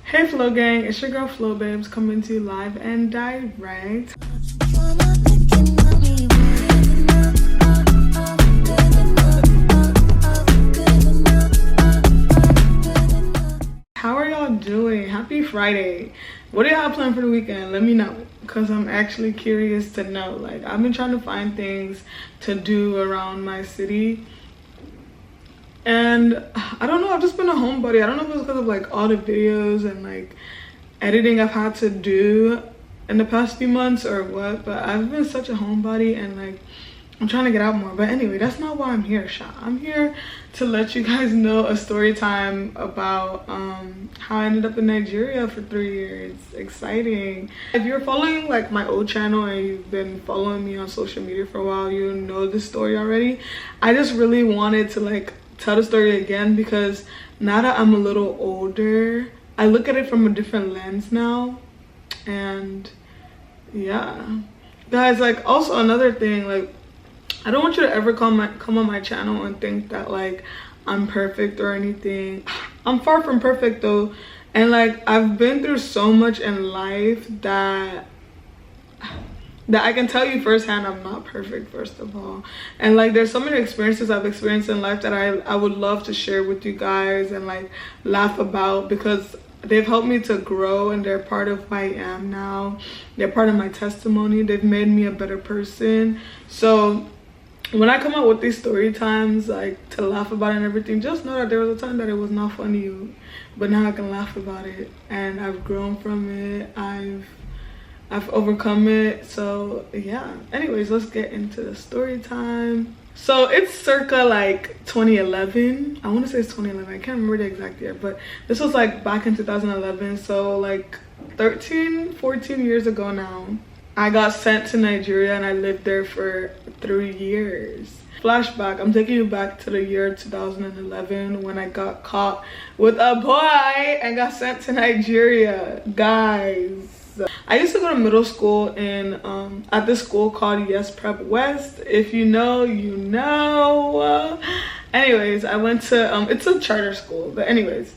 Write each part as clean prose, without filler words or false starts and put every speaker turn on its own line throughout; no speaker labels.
Hey Flow Gang, it's your girl Flow Babes coming to you live and direct. How are y'all doing? Happy Friday. What do y'all plan for the weekend? Let me know, because I'm actually curious to know. Like, I've been trying to find things to do around my city. And I don't know, I've just been a homebody. I don't know if it's because of like all the videos and like editing I've had to do in the past few months or what, but I've been such a homebody and like I'm trying to get out more. But anyway, that's not why I'm here, Sha. I'm here to let you guys know a story time about how I ended up in Nigeria for 3 years. Exciting. If you're following like my old channel and you've been following me on social media for a while, you know this story already. I just really wanted to like tell the story again, because now that I'm a little older, I look at it from a different lens now. And yeah, guys, like also another thing, like I don't want you to ever come on my channel and think that like I'm perfect or anything. I'm far from perfect though, and like I've been through so much in life that I can tell you firsthand I'm not perfect, first of all. And like there's so many experiences I've experienced in life that I would love to share with you guys and like laugh about, because they've helped me to grow and they're part of who I am now. They're part of my testimony. They've made me a better person. So when I come out with these story times, like to laugh about it and everything, just know that there was a time that it was not funny, but now I can laugh about it and I've grown from it. I've overcome it. So yeah, anyways, let's get into the story time. So it's circa like 2011. I want to say it's 2011. I can't remember the exact year, but this was like back in 2011. So like 14 years ago now. I got sent to Nigeria and I lived there for 3 years. Flashback, I'm taking you back to the year 2011 when I got caught with a boy and got sent to Nigeria. Guys, I used to go to middle school in at this school called Yes Prep West. If you know, you know. Anyways, I went to it's a charter school, but anyways,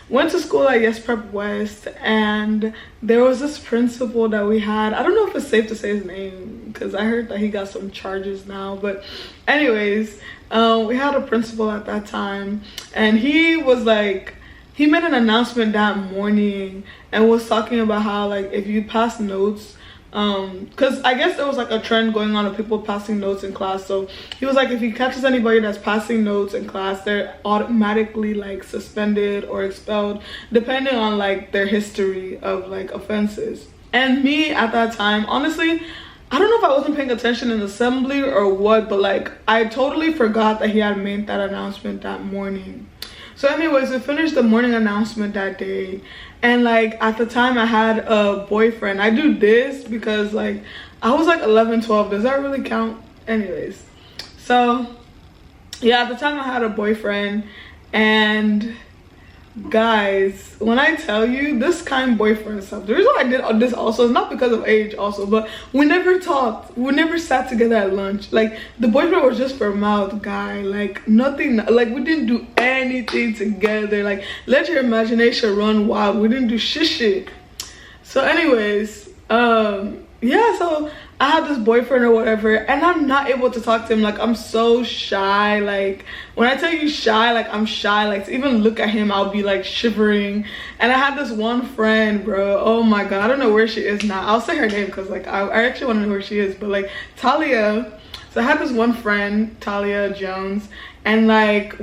went to school at Yes Prep West, and there was this principal that we had. I don't know if it's safe to say his name because I heard that he got some charges now, but anyways, we had a principal at that time, and he was like, he made an announcement that morning and was talking about how like if you pass notes, because I guess there was like a trend going on of people passing notes in class. So he was like, if he catches anybody that's passing notes in class, they're automatically like suspended or expelled depending on like their history of like offenses. And me at that time, honestly, I don't know if I wasn't paying attention in assembly or what, but like I totally forgot that he had made that announcement that morning. So anyways, we finished the morning announcement that day, and like at the time I had a boyfriend. I do this because like I was like 11, 12. Does that really count? Anyways, so yeah, at the time I had a boyfriend, and guys, when I tell you this kind boyfriend stuff, the reason I did this also is not because of age also, but we never talked, we never sat together at lunch. Like the boyfriend was just for mouth, guy, like nothing, like we didn't do anything together. Like let your imagination run wild. We didn't do shit. So anyways, yeah, so I had this boyfriend or whatever, and I'm not able to talk to him. Like I'm so shy. Like when I tell you shy, like I'm shy. Like to even look at him, I'll be like shivering. And I had this one friend, bro. Oh my god, I don't know where she is now. I'll say her name because like I actually want to know where she is. But like Talia. So I had this one friend, Talia Jones, and like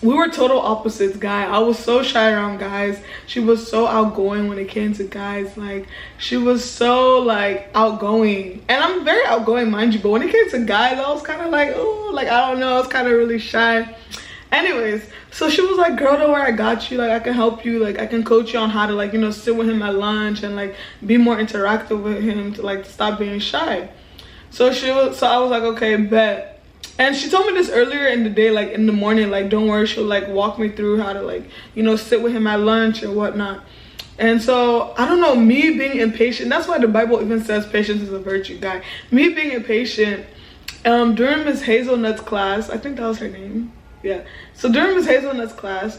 we were total opposites, guy. I was so shy around guys. She was so outgoing when it came to guys. Like she was so like outgoing, and I'm very outgoing, mind you, but when it came to guys, I was kind of like, oh, like I don't know, I was kind of really shy. Anyways, so she was like, girl, don't worry, I got you. Like I can help you, like I can coach you on how to like, you know, sit with him at lunch and like be more interactive with him to like stop being shy. So I was like, okay, bet. And she told me this earlier in the day, like in the morning, like don't worry, she'll like walk me through how to like, you know, sit with him at lunch or whatnot. And so I don't know, me being impatient, that's why the Bible even says patience is a virtue, guy. Me being impatient, during Miss Hazelnut's class, I think that was her name, yeah. So during Miss Hazelnut's class,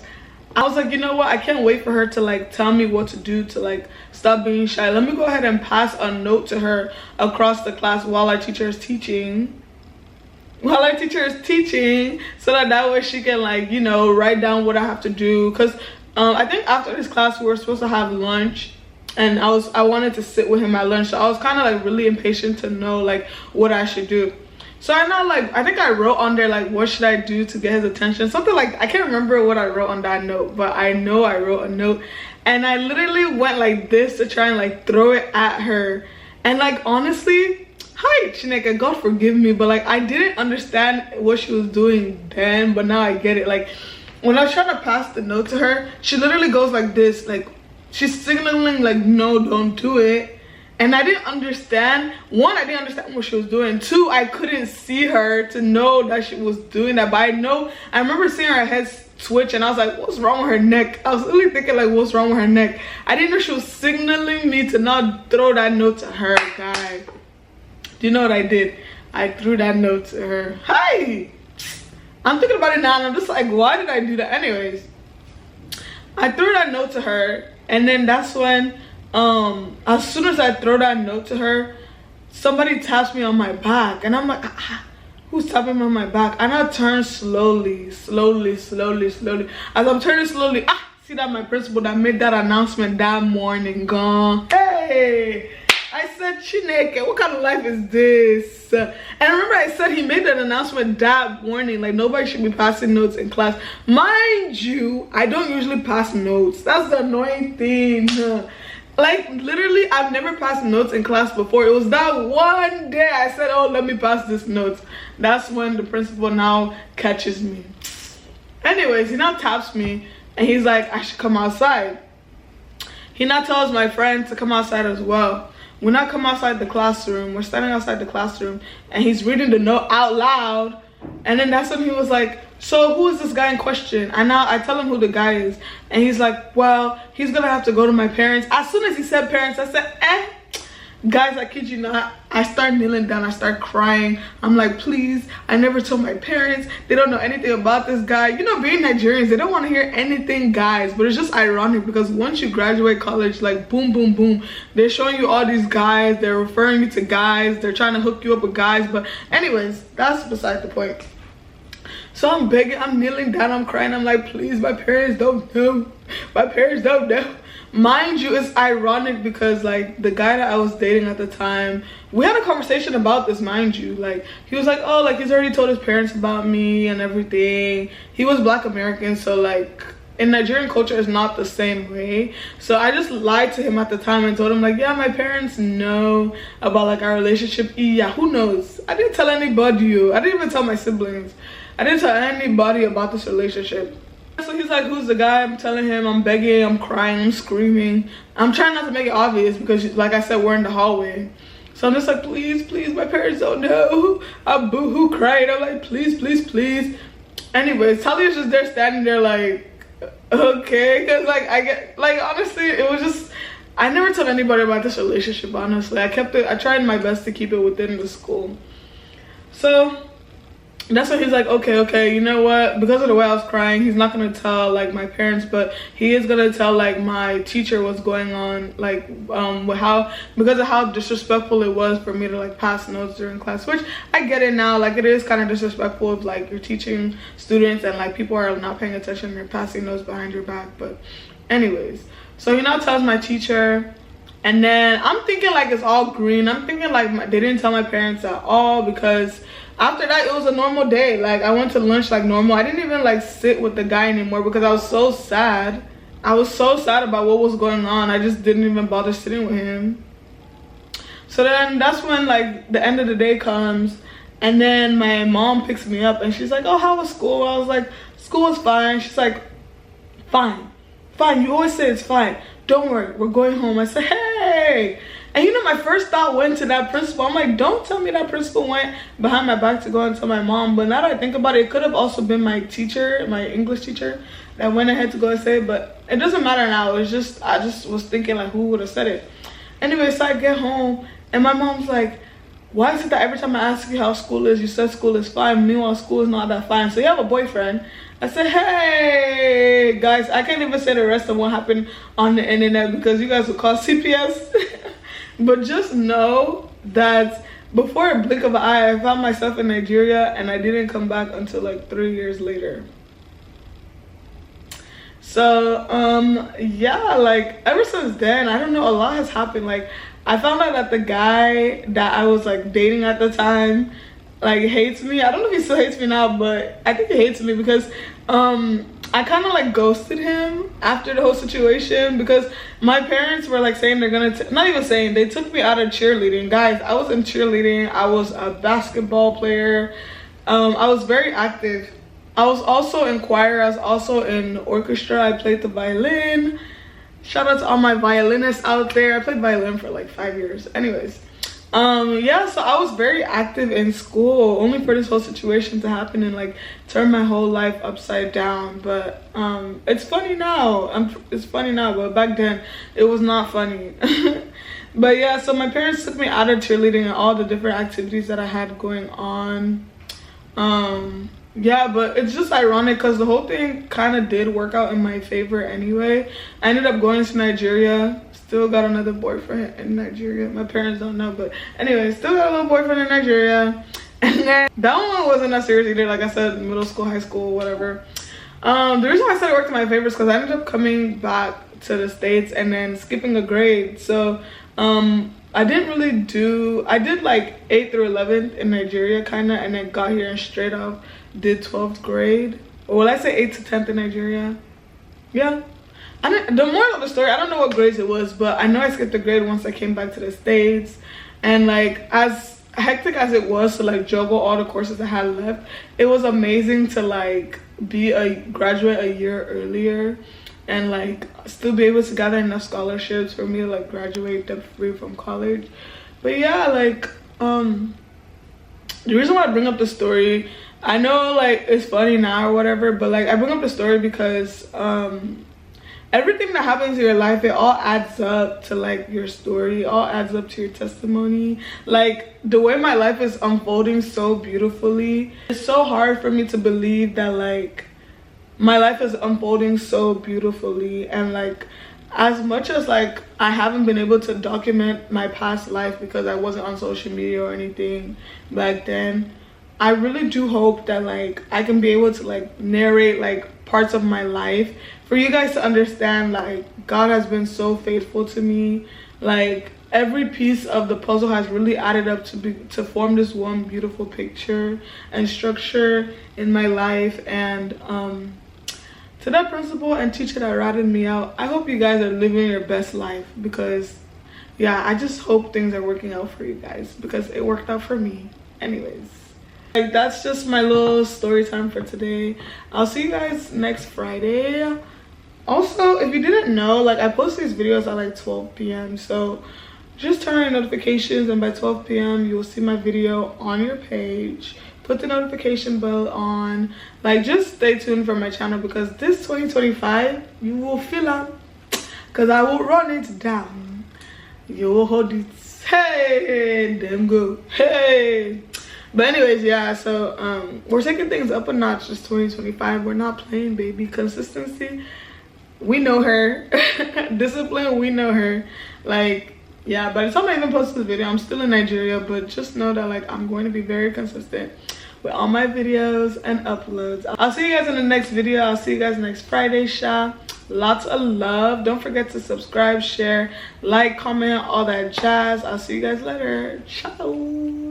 I was like, you know what, I can't wait for her to like tell me what to do to like stop being shy. Let me go ahead and pass a note to her across the class while our teacher is teaching, so that way she can like, you know, write down what I have to do. Because I think after this class we were supposed to have lunch, and I wanted to sit with him at lunch, so I was kind of like really impatient to know like what I should do. So I know, like, I think I wrote on there like, what should I do to get his attention, something like, I can't remember what I wrote on that note, but I know I wrote a note, and I literally went like this to try and like throw it at her. And like, honestly, hi Chineke, God forgive me, but like I didn't understand what she was doing then, but now I get it. Like when I was trying to pass the note to her, she literally goes like this, like she's signaling like, no, don't do it. And I didn't understand. One, I didn't understand what she was doing. Two, I couldn't see her to know that she was doing that. But I remember seeing her head twitch, and I was like, what's wrong with her neck? I was really thinking like, what's wrong with her neck? I didn't know she was signaling me to not throw that note to her, guy. Do you know what I did? I threw that note to her. Hi! I'm thinking about it now, and I'm just like, why did I do that? Anyways, I threw that note to her, and then that's when as soon as I throw that note to her, somebody taps me on my back, and I'm like, who's tapping me on my back? And I turn slowly. As I'm turning slowly, see that my principal that made that announcement that morning gone. Hey, I said, Chineke, what kind of life is this? And I remember I said he made that announcement that morning, like nobody should be passing notes in class. Mind you, I don't usually pass notes. That's the annoying thing. Like literally, I've never passed notes in class before. It was that one day I said, oh, let me pass this notes. That's when the principal now catches me. Anyways, he now taps me and he's like, I should come outside. He now tells my friend to come outside as well. When I come outside the classroom, we're standing outside the classroom, and he's reading the note out loud. And then that's when he was like, so who is this guy in question? And now I tell him who the guy is, and he's like, well, he's gonna have to go to my parents. As soon as he said parents, I said, guys, I kid you not, I start kneeling down, I start crying. I'm like, please, I never told my parents. They don't know anything about this guy. You know, being Nigerians, they don't want to hear anything guys. But it's just ironic because once you graduate college, like boom, boom, boom, they're showing you all these guys. They're referring you to guys. They're trying to hook you up with guys. But anyways, that's beside the point. So I'm begging, I'm kneeling down, I'm crying. I'm like, please, my parents don't know. My parents don't know. Mind you, it's ironic because like the guy that I was dating at the time, we had a conversation about this, mind you. Like he was like, oh, like he's already told his parents about me and everything. He was Black American, so like in Nigerian culture it's not the same way. So I just lied to him at the time and told him like, yeah, my parents know about like our relationship. Yeah, who knows? I didn't tell anybody. I didn't even tell my siblings. I didn't tell anybody about this relationship. So he's like, who's the guy? I'm telling him, I'm begging, I'm crying, I'm screaming. I'm trying not to make it obvious because like I said, we're in the hallway. So I'm just like, please, please, my parents don't know. I'm boo-hoo crying. I'm like, please, please, please. Anyways, Talia's just there standing there like, okay. Because like, I get, like, honestly, it was just, I never told anybody about this relationship, honestly. I tried my best to keep it within the school. So that's when he's like, okay, you know what, because of the way I was crying, he's not gonna tell like my parents, but he is gonna tell like my teacher what's going on, like because of how disrespectful it was for me to like pass notes during class, which I get it now. Like it is kind of disrespectful if like you're teaching students and like people are not paying attention and they're passing notes behind your back. But anyways, so he now tells my teacher, and then I'm thinking like it's all green. I'm thinking like they didn't tell my parents at all, because after that it was a normal day. Like I went to lunch like normal. I didn't even like sit with the guy anymore because I was so sad. I was so sad about what was going on. I just didn't even bother sitting with him. So then that's when like the end of the day comes, and then my mom picks me up and she's like, oh, how was school? I was like, school was fine. She's like, fine, you always say it's fine, don't worry, we're going home. I said, hey. And you know, my first thought went to that principal. I'm like, don't tell me that principal went behind my back to go and tell my mom. But now that I think about it, it could have also been my teacher, my English teacher, that went ahead to go and say it. But it doesn't matter now. It's just, I just was thinking like, who would have said it? Anyway, so I get home and my mom's like, why is it that every time I ask you how school is, you said school is fine? Meanwhile, school is not that fine. So you have a boyfriend. I said, hey guys, I can't even say the rest of what happened on the internet because you guys will call CPS. But just know that before a blink of an eye, I found myself in Nigeria and I didn't come back until like 3 years later. So yeah, like ever since then, I don't know, a lot has happened. Like I found out that the guy that I was like dating at the time like hates me. I don't know if he still hates me now, but I think he hates me because I kind of like ghosted him after the whole situation because my parents were like saying they're gonna not even saying, they took me out of cheerleading. Guys, I was in cheerleading, I was a basketball player, I was very active. I was also in choir, I was also in orchestra, I played the violin. Shout out to all my violinists out there. I played violin for like 5 years. Anyways, yeah, so I was very active in school, only for this whole situation to happen and like turn my whole life upside down. But it's funny now. It's funny now, but back then it was not funny. But yeah, so my parents took me out of cheerleading and all the different activities that I had going on. Yeah, but it's just ironic because the whole thing kind of did work out in my favor anyway. I ended up going to Nigeria. Still got another boyfriend in Nigeria. My parents don't know, but anyway, still got a little boyfriend in Nigeria. And then that one wasn't that serious either. Like I said, middle school, high school, whatever. The reason why I said it worked in my favor is because I ended up coming back to the States and then skipping a grade. So I didn't really I did like 8th through 11th in Nigeria kind of, and then got here and straight up did 12th grade. Or will I say 8th to 10th in Nigeria? Yeah. The moral of the story, I don't know what grades it was, but I know I skipped a grade once I came back to the States. And like as hectic as it was to like juggle all the courses I had left, it was amazing to like graduate a year earlier and like still be able to gather enough scholarships for me to like graduate debt free from college. But yeah, like the reason why I bring up the story, I know like it's funny now or whatever, but like I bring up the story because everything that happens in your life, it all adds up to like your story, it all adds up to your testimony. Like the way my life is unfolding so beautifully, it's so hard for me to believe that like my life is unfolding so beautifully. And like as much as like I haven't been able to document my past life because I wasn't on social media or anything back then, I really do hope that like I can be able to like narrate like parts of my life for you guys to understand like God has been so faithful to me. Like every piece of the puzzle has really added up to form this one beautiful picture and structure in my life. And to that principal and teacher that ratted me out, I hope you guys are living your best life, because yeah, I just hope things are working out for you guys because it worked out for me. Anyways, like that's just my little story time for today. I'll see you guys next Friday. Also, if you didn't know, like I post these videos at like 12 p.m. so just turn on your notifications and by 12 p.m. you will see my video on your page. Put the notification bell on. Like just stay tuned for my channel because this 2025 you will feel it, because I will run it down. You will hold it. Hey, them go. Hey. But anyways, yeah, so we're taking things up a notch this 2025. We're not playing, baby. Consistency, we know her. Discipline, we know her. Like, yeah, by the time I even post this video, I'm still in Nigeria, but just know that like I'm going to be very consistent with all my videos and uploads. I'll see you guys in the next video. I'll see you guys next Friday, Sha. Lots of love. Don't forget to subscribe, share, like, comment, all that jazz. I'll see you guys later. Ciao.